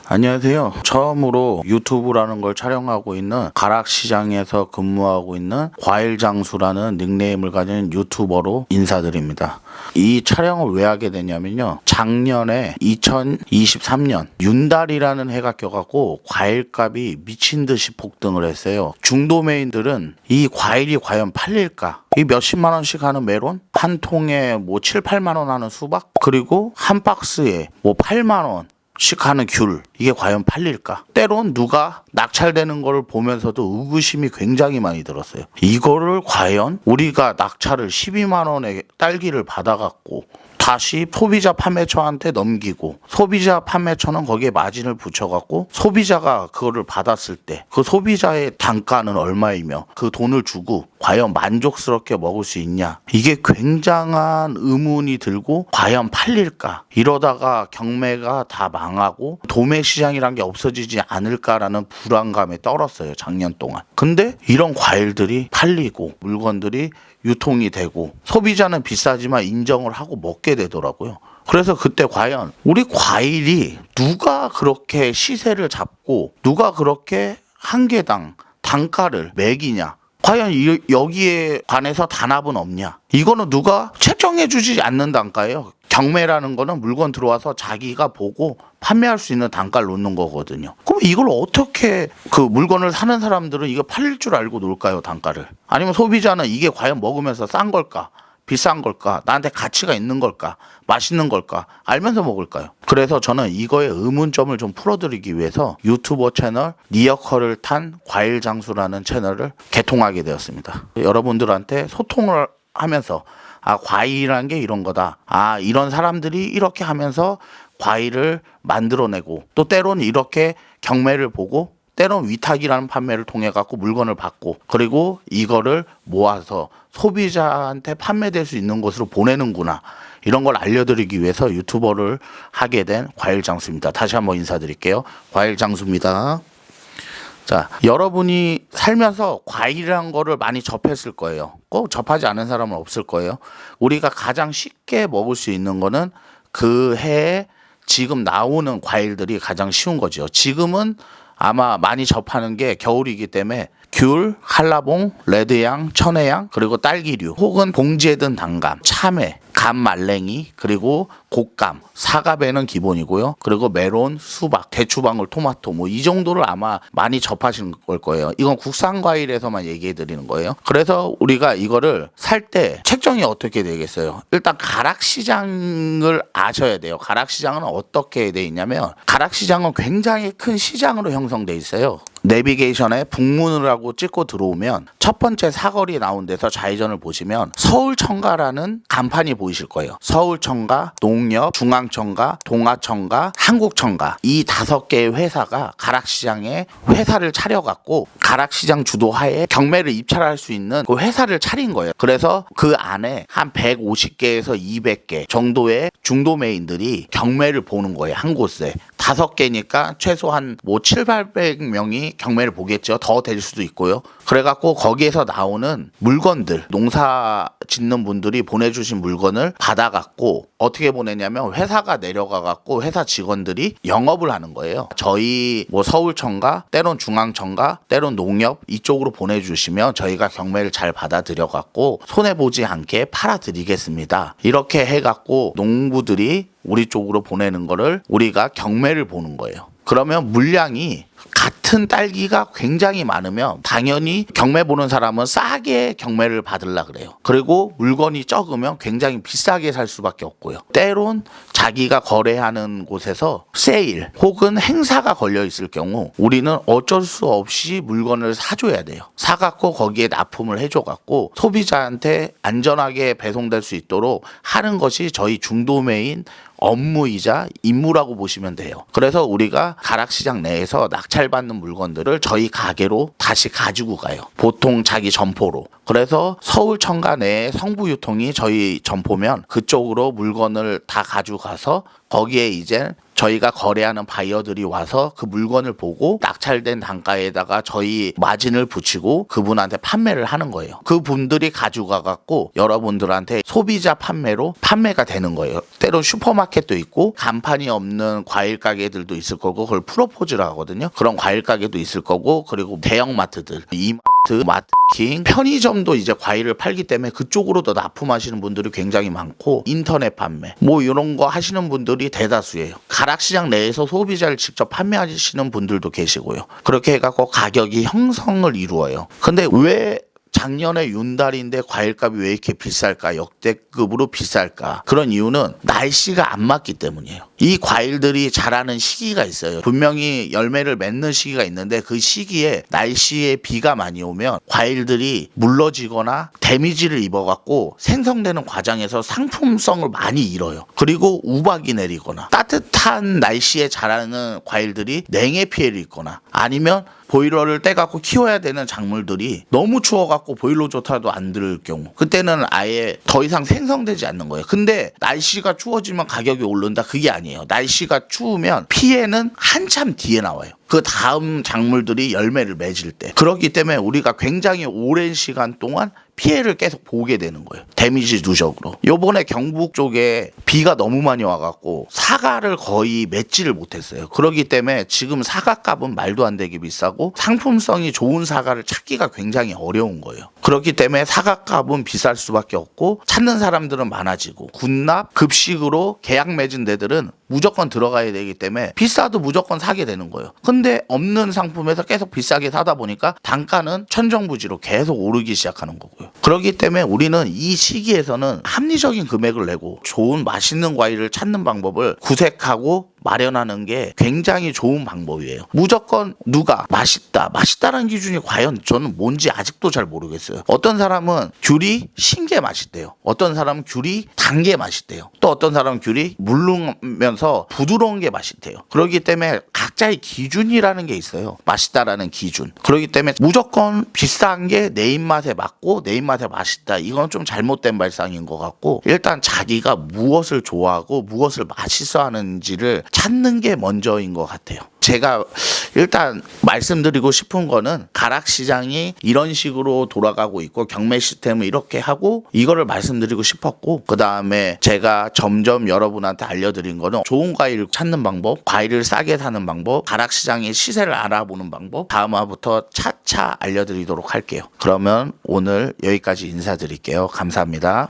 안녕하세요. 처음으로 유튜브라는 걸 촬영하고 있는 가락시장에서 근무하고 있는 과일장수라는 닉네임을 가진 유튜버로 인사드립니다. 이 촬영을 왜 하게 되냐면요. 작년에 2023년 윤달이라는 해가 껴갖고 과일값이 미친 듯이 폭등을 했어요. 중도메인들은 이 과일이 과연 팔릴까? 이 몇십만 원씩 하는 메론? 한 통에 뭐 7, 8만 원 하는 수박? 그리고 한 박스에 뭐 8만 원 씩 하는 귤, 이게 과연 팔릴까? 때론 누가 낙찰되는 걸 보면서도 의구심이 굉장히 많이 들었어요. 이거를 과연 우리가 낙찰을 12만 원에 딸기를 받아갖고 다시 소비자 판매처한테 넘기고 소비자 판매처는 거기에 마진을 붙여갖고 소비자가 그거를 받았을 때 그 소비자의 단가는 얼마이며 그 돈을 주고 과연 만족스럽게 먹을 수 있냐, 이게 굉장한 의문이 들고 과연 팔릴까, 이러다가 경매가 다 망하고 도매 시장이란 게 없어지지 않을까라는 불안감에 떨었어요, 작년 동안. 근데 이런 과일들이 팔리고 물건들이 유통이 되고 소비자는 비싸지만 인정을 하고 먹게 되더라고요. 그래서 그때 과연 우리 과일이 누가 그렇게 시세를 잡고 누가 그렇게 한 개당 단가를 매기냐, 과연 여기에 관해서 단합은 없냐, 이거는 누가 책정해 주지 않는 단가예요. 경매라는 거는 물건 들어와서 자기가 보고 판매할 수 있는 단가를 놓는 거거든요. 그럼 이걸 어떻게 그 물건을 사는 사람들은 이거 팔릴 줄 알고 놓을까요, 단가를? 아니면 소비자는 이게 과연 먹으면서 싼 걸까? 비싼 걸까? 나한테 가치가 있는 걸까? 맛있는 걸까? 알면서 먹을까요? 그래서 저는 이거의 의문점을 좀 풀어드리기 위해서 유튜버 채널 니어커를 탄 과일장수라는 채널을 개통하게 되었습니다. 여러분들한테 소통을 하면서 과일이라는 게 이런 거다. 이런 사람들이 이렇게 하면서 과일을 만들어내고 또 때론 이렇게 경매를 보고 때론 위탁이라는 판매를 통해 갖고 물건을 받고 그리고 이거를 모아서 소비자한테 판매될 수 있는 곳으로 보내는구나, 이런 걸 알려드리기 위해서 유튜버를 하게 된 과일장수입니다. 다시 한번 인사드릴게요. 과일장수입니다. 자, 여러분이 살면서 과일이라는 거를 많이 접했을 거예요. 꼭 접하지 않은 사람은 없을 거예요. 우리가 가장 쉽게 먹을 수 있는 거는 그 해에 지금 나오는 과일들이 가장 쉬운 거죠. 지금은 아마 많이 접하는 게 겨울이기 때문에 귤, 한라봉, 레드양, 천혜양, 그리고 딸기류 혹은 봉지에 든 단감, 참외, 감말랭이, 그리고 곶감, 사과배는 기본이고요. 그리고 메론, 수박, 대추방울, 토마토, 뭐 이 정도를 아마 많이 접하신 걸 거예요. 이건 국산 과일에서만 얘기해 드리는 거예요. 그래서 우리가 이거를 살 때 책정이 어떻게 되겠어요? 일단 가락시장을 아셔야 돼요. 가락시장은 어떻게 돼 있냐면 가락시장은 굉장히 큰 시장으로 형성돼 있어요. 내비게이션에 북문이라고 찍고 들어오면 첫 번째 사거리 나온 데서 좌회전을 보시면 서울청가라는 간판이 보이실 거예요. 서울청가, 농협, 중앙청가, 동아청가, 한국청가, 이 5개의 회사가 가락시장에 회사를 차려갖고 가락시장 주도하에 경매를 입찰할 수 있는 그 회사를 차린 거예요. 그래서 그 안에 한 150개에서 200개 정도의 중도매인들이 경매를 보는 거예요, 한 곳에. 5개니까 최소한 뭐 7, 800명이 경매를 보겠죠. 더 될 수도 있고요. 그래갖고 거기에서 나오는 물건들, 농사 짓는 분들이 보내주신 물건을 받아갖고 어떻게 보내냐면 회사가 내려가갖고 회사 직원들이 영업을 하는 거예요. 저희 뭐 서울청가, 때론 중앙청가, 때론 농협 이쪽으로 보내주시면 저희가 경매를 잘 받아들여갖고 손해보지 않게 팔아드리겠습니다. 이렇게 해갖고 농부들이 우리 쪽으로 보내는 거를 우리가 경매를 보는 거예요. 그러면 물량이 같은 딸기가 굉장히 많으면 당연히 경매 보는 사람은 싸게 경매를 받으려고 그래요. 그리고 물건이 적으면 굉장히 비싸게 살 수밖에 없고요. 때론 자기가 거래하는 곳에서 세일 혹은 행사가 걸려 있을 경우 우리는 어쩔 수 없이 물건을 사줘야 돼요. 사갖고 거기에 납품을 해줘갖고 소비자한테 안전하게 배송될 수 있도록 하는 것이 저희 중도매인 업무이자 임무라고 보시면 돼요. 그래서 우리가 가락시장 내에서 낙찰받는 물건들을 저희 가게로 다시 가지고 가요. 보통 자기 점포로. 그래서 서울청가 내에 성부 유통이 저희 점포면 그쪽으로 물건을 다 가지고 가서 거기에 이제 저희가 거래하는 바이어들이 와서 그 물건을 보고 낙찰된 단가에다가 저희 마진을 붙이고 그분한테 판매를 하는 거예요. 그분들이 가져가 갖고 여러분들한테 소비자 판매로 판매가 되는 거예요. 때론 슈퍼마켓도 있고 간판이 없는 과일 가게들도 있을 거고 그걸 프로포즈를 하거든요. 그런 과일 가게도 있을 거고 그리고 대형 마트들 이마트, 마트킹, 편의점도 이제 과일을 팔기 때문에 그쪽으로도 납품하시는 분들이 굉장히 많고 인터넷 판매 뭐 이런 거 하시는 분들이 대다수예요. 가락시장 내에서 소비자를 직접 판매하시는 분들도 계시고요. 그렇게 해갖고 가격이 형성을 이루어요. 근데 왜 작년에 윤달인데 과일값이 왜 이렇게 비쌀까? 역대급으로 비쌀까? 그런 이유는 날씨가 안 맞기 때문이에요. 이 과일들이 자라는 시기가 있어요. 분명히 열매를 맺는 시기가 있는데 그 시기에 날씨에 비가 많이 오면 과일들이 물러지거나 데미지를 입어갖고 생성되는 과정에서 상품성을 많이 잃어요. 그리고 우박이 내리거나 따뜻한 날씨에 자라는 과일들이 냉해 피해를 입거나 아니면 보일러를 떼갖고 키워야 되는 작물들이 너무 추워갖고 보일러조차도 안 들 경우 그때는 아예 더 이상 생성되지 않는 거예요. 근데 날씨가 추워지면 가격이 오른다? 그게 아니에요. 날씨가 추우면 피해는 한참 뒤에 나와요. 그 다음 작물들이 열매를 맺을 때. 그렇기 때문에 우리가 굉장히 오랜 시간 동안 피해를 계속 보게 되는 거예요. 데미지 누적으로. 요번에 경북 쪽에 비가 너무 많이 와갖고 사과를 거의 맺지를 못했어요. 그렇기 때문에 지금 사과값은 말도 안 되게 비싸고 상품성이 좋은 사과를 찾기가 굉장히 어려운 거예요. 그렇기 때문에 사과값은 비쌀 수밖에 없고 찾는 사람들은 많아지고 군납, 급식으로 계약 맺은 데들은 무조건 들어가야 되기 때문에 비싸도 무조건 사게 되는 거예요. 근데 없는 상품에서 계속 비싸게 사다 보니까 단가는 천정부지로 계속 오르기 시작하는 거고요. 그렇기 때문에 우리는 이 시기에서는 합리적인 금액을 내고 좋은 맛있는 과일을 찾는 방법을 구색하고 마련하는 게 굉장히 좋은 방법이에요. 무조건 누가 맛있다라는 기준이 과연 저는 뭔지 아직도 잘 모르겠어요. 어떤 사람은 귤이 신게 맛있대요. 어떤 사람은 귤이 단 게 맛있대요. 또 어떤 사람은 귤이 물르면서 부드러운 게 맛있대요. 그렇기 때문에 각자의 기준이라는 게 있어요. 맛있다라는 기준. 그렇기 때문에 무조건 비싼 게 내 입맛에 맞고 내 입맛에 맛있다. 이건 좀 잘못된 발상인 것 같고 일단 자기가 무엇을 좋아하고 무엇을 맛있어 하는지를 찾는 게 먼저인 것 같아요. 제가 일단 말씀드리고 싶은 거는 가락시장이 이런 식으로 돌아가고 있고 경매 시스템을 이렇게 하고 이거를 말씀드리고 싶었고 그 다음에 제가 점점 여러분한테 알려드린 거는 좋은 과일을 찾는 방법, 과일을 싸게 사는 방법, 가락시장의 시세를 알아보는 방법 다음화부터 차차 알려드리도록 할게요. 그러면 오늘 여기까지 인사드릴게요. 감사합니다.